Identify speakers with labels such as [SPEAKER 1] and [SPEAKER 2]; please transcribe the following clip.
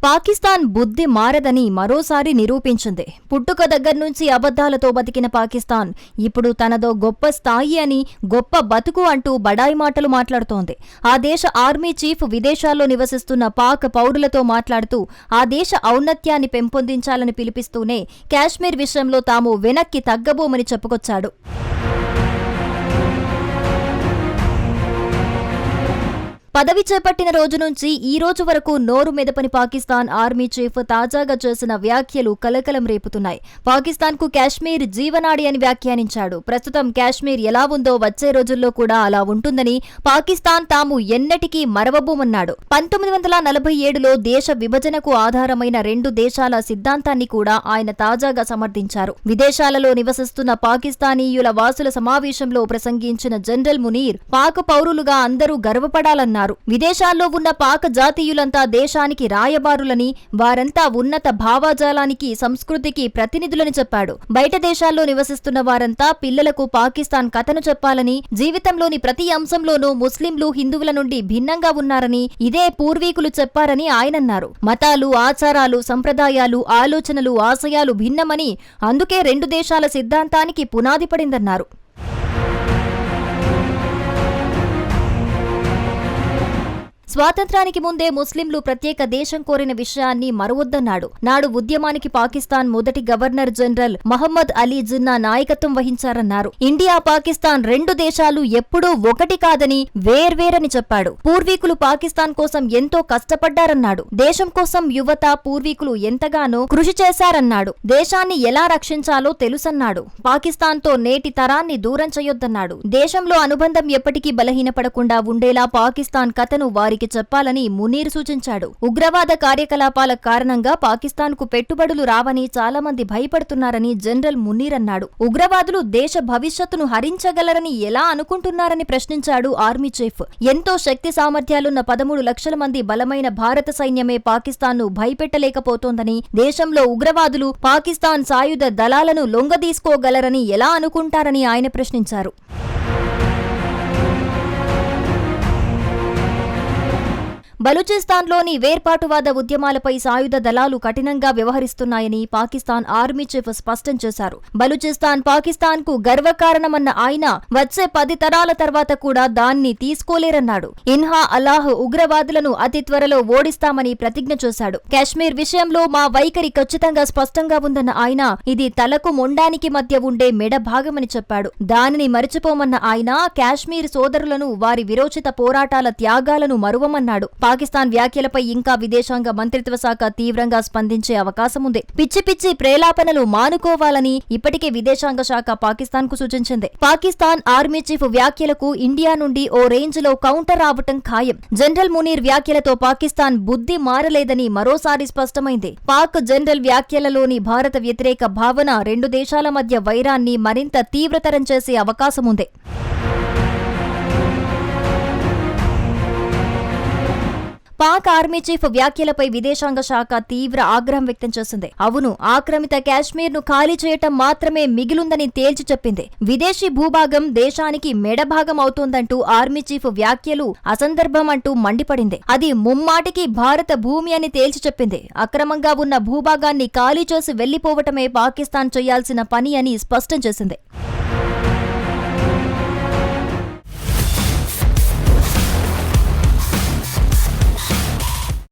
[SPEAKER 1] పాకిస్తాన్ బుద్ధి మారదని మరోసారి నిరూపించింది. పుట్టుక దగ్గర్నుంచి అబద్ధాలతో బతికిన పాకిస్తాన్ ఇప్పుడు తనదో గొప్ప స్థాయి అని, గొప్ప బతుకు అంటూ బడాయి మాటలు మాట్లాడుతోంది. ఆ దేశ ఆర్మీ చీఫ్ విదేశాల్లో నివసిస్తున్న పాక్ పౌరులతో మాట్లాడుతూ ఆ దేశ ఔన్నత్యాన్ని పెంపొందించాలని పిలిపిస్తూనే కాశ్మీర్ విషయంలో తాము వెనక్కి తగ్గబోమని చెప్పుకొచ్చాడు. పదవి చేపట్టిన రోజు నుంచి ఈ రోజు వరకు నోరు మెదపని పాకిస్తాన్ ఆర్మీ చీఫ్ తాజాగా చేసిన వ్యాఖ్యలు కలకలం రేపుతున్నాయి. పాకిస్తాన్కు కాశ్మీర్ జీవనాడి అని వ్యాఖ్యానించాడు. ప్రస్తుతం కాశ్మీర్ ఎలా ఉందో వచ్చే రోజుల్లో కూడా అలా ఉంటుందని పాకిస్తాన్ తాము ఎన్నటికీ మరవబోమన్నాడు. 1947లో దేశ విభజనకు ఆధారమైన రెండు దేశాల సిద్ధాంతాన్ని కూడా ఆయన తాజాగా సమర్థించారు. విదేశాలలో నివసిస్తున్న పాకిస్తానీయుల వాసుల సమావేశంలో ప్రసంగించిన జనరల్ మునీర్ పాక్ పౌరులుగా అందరూ గర్వపడాలన్నారు. విదేశాల్లో ఉన్న పాక్ జాతీయులంతా దేశానికి రాయబారులని, వారంతా ఉన్నత భావాజాలానికి, సంస్కృతికి ప్రతినిధులని చెప్పాడు. బయట దేశాల్లో నివసిస్తున్న వారంతా పిల్లలకు పాకిస్తాన్ కథను చెప్పాలని, జీవితంలోని ప్రతి అంశంలోనూ ముస్లింలు హిందువుల నుండి భిన్నంగా ఉన్నారని, ఇదే పూర్వీకులు చెప్పారని ఆయనన్నారు. మతాలు, ఆచారాలు, సంప్రదాయాలు, ఆలోచనలు, ఆశయాలు భిన్నమని, అందుకే రెండు దేశాల సిద్ధాంతానికి పునాది పడిందన్నారు. స్వాతంత్రానికి ముందే ముస్లింలు ప్రత్యేక దేశం కోరిన విషయాన్ని మరవొద్దన్నాడు. నాడు ఉద్యమానికి పాకిస్తాన్ మొదటి గవర్నర్ జనరల్ మహమ్మద్ అలీ జిన్నా నాయకత్వం వహించారన్నారు. ఇండియా, పాకిస్తాన్ రెండు దేశాలు ఎప్పుడూ ఒకటి కాదని, వేర్వేరని చెప్పాడు. పూర్వీకులు పాకిస్తాన్ కోసం ఎంతో కష్టపడ్డారన్నాడు. దేశం కోసం యువత, పూర్వీకులు ఎంతగానో కృషి చేశారన్నాడు. దేశాన్ని ఎలా రక్షించాలో తెలుసన్నాడు. పాకిస్తాన్తో నేటి తరాన్ని దూరం చేయొద్దన్నాడు. దేశంలో అనుబంధం ఎప్పటికీ బలహీనపడకుండా ఉండేలా పాకిస్తాన్ కథను వారికి చెప్పాలని మునీర్ సూచించాడు. ఉగ్రవాద కార్యకలాపాల కారణంగా పాకిస్తాన్కు పెట్టుబడులు రావని చాలా మంది భయపడుతున్నారని జనరల్ మునీర్ అన్నాడు. ఉగ్రవాదులు దేశ భవిష్యత్తును హరించగలరని ఎలా అనుకుంటున్నారని ప్రశ్నించాడు ఆర్మీ చీఫ్. ఎంతో శక్తి సామర్థ్యాలున్న 13 లక్షల మంది బలమైన భారత సైన్యమే పాకిస్తాన్ను భయపెట్టలేకపోతోందని, దేశంలో ఉగ్రవాదులు పాకిస్తాన్ సాయుధ దళాలను లొంగదీసుకోగలరని ఎలా అనుకుంటారని ఆయన ప్రశ్నించారు. బలూచిస్తాన్లోని వేర్పాటువాద ఉద్యమాలపై సాయుధ దళాలు కఠినంగా వ్యవహరిస్తున్నాయని పాకిస్తాన్ ఆర్మీ చీఫ్ స్పష్టం చేశారు. బలూచిస్తాన్ పాకిస్తాన్కు గర్వకారణమన్న ఆయన వచ్చే 10 తరాల తర్వాత కూడా దాన్ని తీసుకోలేరన్నాడు. ఇన్హా అల్లాహ్ ఉగ్రవాదులను అతి త్వరలో ఓడిస్తామని ప్రతిజ్ఞ చేశాడు. కాశ్మీర్ విషయంలో మా వైఖరి ఖచ్చితంగా స్పష్టంగా ఉందన్న ఆయన ఇది తలకు మొండానికి మధ్య ఉండే మెడ భాగమని చెప్పాడు. దానిని మరిచిపోమన్న ఆయన కాశ్మీర్ సోదరులను, వారి విరోచిత పోరాటాల త్యాగాలను మరువమన్నాడు. పాకిస్తాన్ వ్యాఖ్యలపై ఇంకా విదేశాంగ మంత్రిత్వ శాఖ తీవ్రంగా స్పందించే అవకాశం ఉంది. పిచ్చి పిచ్చి ప్రేలాపనలు మానుకోవాలని ఇప్పటికే విదేశాంగ శాఖ పాకిస్తాన్ కు సూచించింది. పాకిస్తాన్ ఆర్మీ చీఫ్ వ్యాఖ్యలకు ఇండియా నుండి ఓ రేంజ్ లో కౌంటర్ రావటం ఖాయం. జనరల్ మునీర్ వ్యాఖ్యలతో పాకిస్తాన్ బుద్ధి మారలేదని మరోసారి స్పష్టమైంది. పాక్ జనరల్ వ్యాఖ్యలలోని భారత వ్యతిరేక భావన రెండు దేశాల మధ్య వైరాన్ని మరింత తీవ్రతరం చేసే అవకాశముంది. పాక్ ఆర్మీ చీఫ్ వ్యాఖ్యలపై విదేశాంగ శాఖ తీవ్ర ఆగ్రహం వ్యక్తం చేసింది. అవును, ఆక్రమిత కాశ్మీర్ ను ఖాళీ చేయటం మాత్రమే మిగిలుందని తేల్చి చెప్పింది. విదేశీ భూభాగం దేశానికి మెడభాగం అవుతోందంటూ ఆర్మీ చీఫ్ వ్యాఖ్యలు అసందర్భమంటూ మండిపడింది. అది ముమ్మాటికి భారత భూమి అని తేల్చి చెప్పింది. అక్రమంగా ఉన్న భూభాగాన్ని ఖాళీ చేసి వెళ్లిపోవటమే పాకిస్తాన్ చేయాల్సిన పని అని స్పష్టం చేసింది.